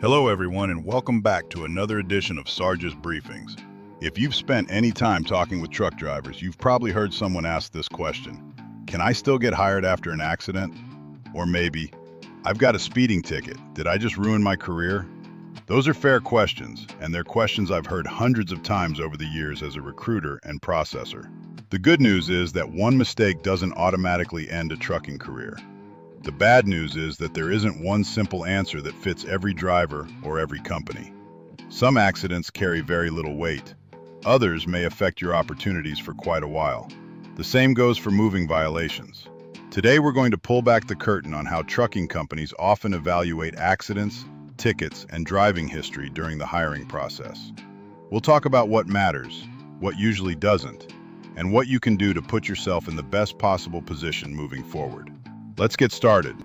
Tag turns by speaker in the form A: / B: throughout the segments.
A: Hello everyone and welcome back to another edition of Sarge's Briefings. If you've spent any time talking with truck drivers, you've probably heard someone ask this question: can I still get hired after an accident? Or maybe, I've got a speeding ticket, did I just ruin my career? Those are fair questions, and they're questions I've heard hundreds of times over the years as a recruiter and processor. The good news is that one mistake doesn't automatically end a trucking career. The bad news is that there isn't one simple answer that fits every driver or every company. Some accidents carry very little weight. Others may affect your opportunities for quite a while. The same goes for moving violations. Today we're going to pull back the curtain on how trucking companies often evaluate accidents, tickets, and driving history during the hiring process. We'll talk about what matters, what usually doesn't, and what you can do to put yourself in the best possible position moving forward. Let's get started.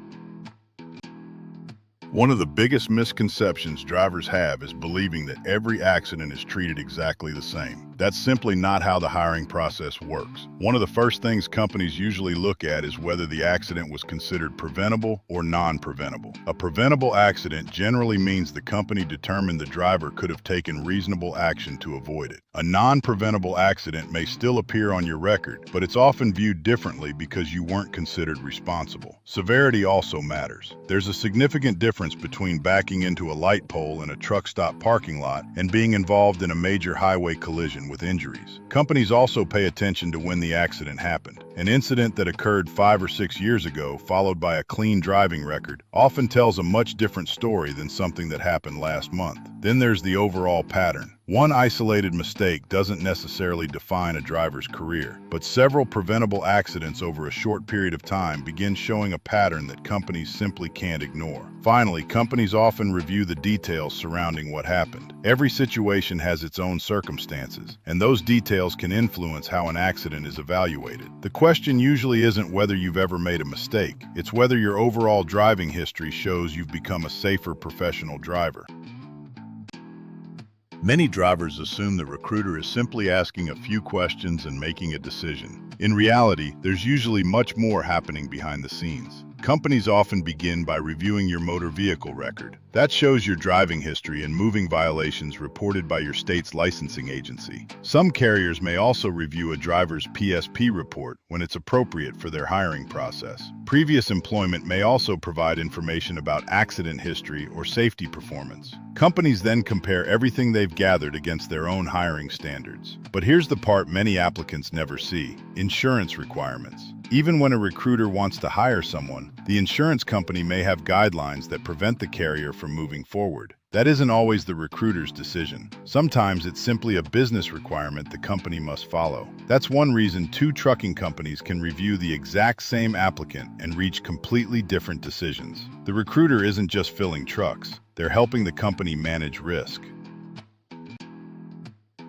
A: One of the biggest misconceptions drivers have is believing that every accident is treated exactly the same. That's simply not how the hiring process works. One of the first things companies usually look at is whether the accident was considered preventable or non-preventable. A preventable accident generally means the company determined the driver could have taken reasonable action to avoid it. A non-preventable accident may still appear on your record, but it's often viewed differently because you weren't considered responsible. Severity also matters. There's a significant difference between backing into a light pole in a truck stop parking lot and being involved in a major highway collision with injuries. Companies also pay attention to when the accident happened. An incident that occurred 5 or 6 years ago, followed by a clean driving record, often tells a much different story than something that happened last month. Then there's the overall pattern. One isolated mistake doesn't necessarily define a driver's career, but several preventable accidents over a short period of time begin showing a pattern that companies simply can't ignore. Finally, companies often review the details surrounding what happened. Every situation has its own circumstances, and those details can influence how an accident is evaluated. The question usually isn't whether you've ever made a mistake, it's whether your overall driving history shows you've become a safer professional driver. Many drivers assume the recruiter is simply asking a few questions and making a decision. In reality, there's usually much more happening behind the scenes. Companies often begin by reviewing your motor vehicle record. That shows your driving history and moving violations reported by your state's licensing agency. Some carriers may also review a driver's PSP report when it's appropriate for their hiring process. Previous employment may also provide information about accident history or safety performance. Companies then compare everything they've gathered against their own hiring standards. But here's the part many applicants never see: insurance requirements. Even when a recruiter wants to hire someone, the insurance company may have guidelines that prevent the carrier from moving forward. That isn't always the recruiter's decision. Sometimes it's simply a business requirement the company must follow. That's one reason two trucking companies can review the exact same applicant and reach completely different decisions. The recruiter isn't just filling trucks, they're helping the company manage risk.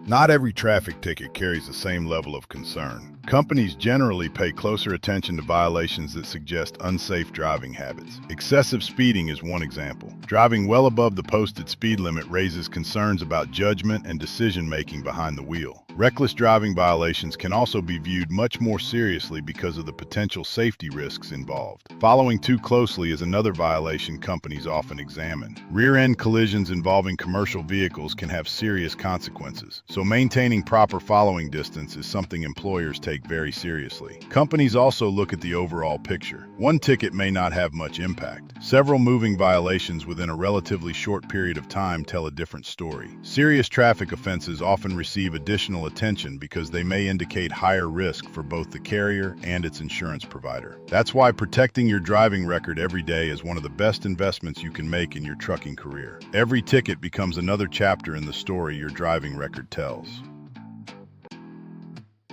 A: Not every traffic ticket carries the same level of concern. Companies generally pay closer attention to violations that suggest unsafe driving habits. Excessive speeding is one example. Driving well above the posted speed limit raises concerns about judgment and decision-making behind the wheel. Reckless driving violations can also be viewed much more seriously because of the potential safety risks involved. Following too closely is another violation companies often examine. Rear-end collisions involving commercial vehicles can have serious consequences, so maintaining proper following distance is something employers take very seriously. Companies also look at the overall picture. One ticket may not have much impact. Several moving violations within a relatively short period of time tell a different story. Serious traffic offenses often receive additional attention because they may indicate higher risk for both the carrier and its insurance provider. That's why protecting your driving record every day is one of the best investments you can make in your trucking career. Every ticket becomes another chapter in the story your driving record tells.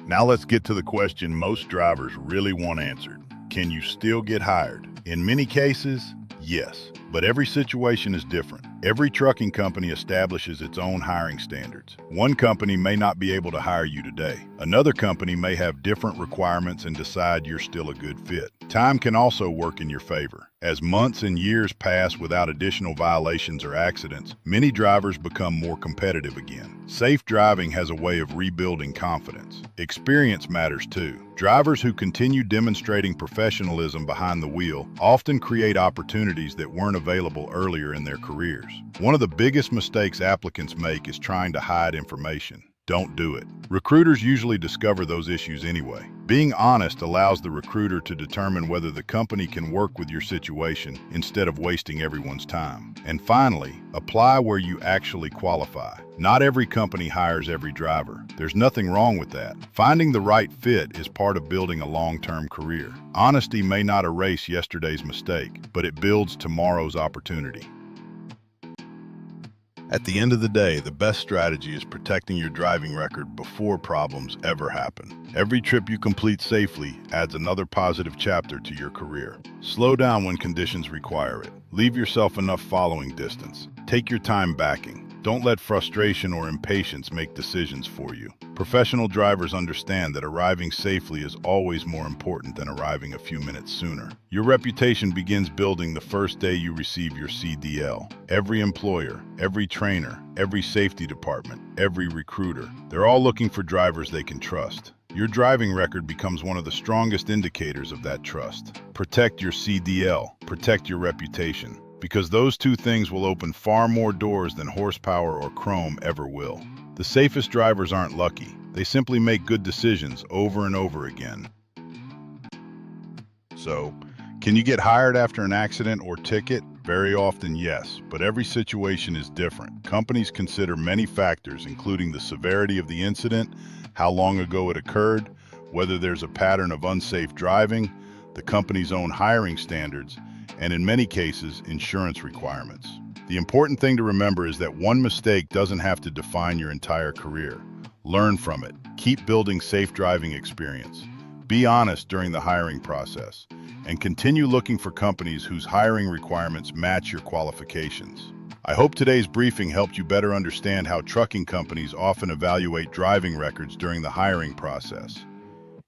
A: Now let's get to the question most drivers really want answered. Can you still get hired? In many cases, yes, but every situation is different. Every trucking company establishes its own hiring standards. One company may not be able to hire you today. Another company may have different requirements and decide you're still a good fit. Time can also work in your favor. As months and years pass without additional violations or accidents, many drivers become more competitive again. Safe driving has a way of rebuilding confidence. Experience matters too. Drivers who continue demonstrating professionalism behind the wheel often create opportunities that weren't available earlier in their careers. One of the biggest mistakes applicants make is trying to hide information. Don't do it. Recruiters usually discover those issues anyway. Being honest allows the recruiter to determine whether the company can work with your situation instead of wasting everyone's time. And finally, apply where you actually qualify. Not every company hires every driver. There's nothing wrong with that. Finding the right fit is part of building a long-term career. Honesty may not erase yesterday's mistake, but it builds tomorrow's opportunity. At the end of the day, the best strategy is protecting your driving record before problems ever happen. Every trip you complete safely adds another positive chapter to your career. Slow down when conditions require it. Leave yourself enough following distance. Take your time backing. Don't let frustration or impatience make decisions for you. Professional drivers understand that arriving safely is always more important than arriving a few minutes sooner. Your reputation begins building the first day you receive your CDL. Every employer, every trainer, every safety department, every recruiter, they're all looking for drivers they can trust. Your driving record becomes one of the strongest indicators of that trust. Protect your CDL, protect your reputation, because those two things will open far more doors than horsepower or chrome ever will. The safest drivers aren't lucky. They simply make good decisions over and over again. So, can you get hired after an accident or ticket? Very often, yes, but every situation is different. Companies consider many factors, including the severity of the incident, how long ago it occurred, whether there's a pattern of unsafe driving, the company's own hiring standards, and in many cases, insurance requirements. The important thing to remember is that one mistake doesn't have to define your entire career. Learn from it. Keep building safe driving experience. Be honest during the hiring process, and continue looking for companies whose hiring requirements match your qualifications. I hope today's briefing helped you better understand how trucking companies often evaluate driving records during the hiring process.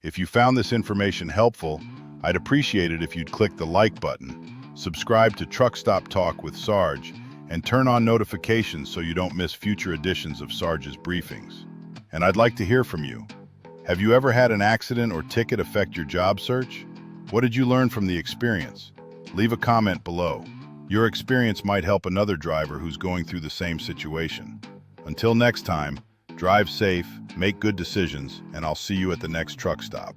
A: If you found this information helpful, I'd appreciate it if you'd click the like button, subscribe to Truck Stop Talk with Sarge, and turn on notifications so you don't miss future editions of Sarge's Briefings. And I'd like to hear from you. Have you ever had an accident or ticket affect your job search? What did you learn from the experience? Leave a comment below. Your experience might help another driver who's going through the same situation. Until next time, drive safe, make good decisions, and I'll see you at the next truck stop.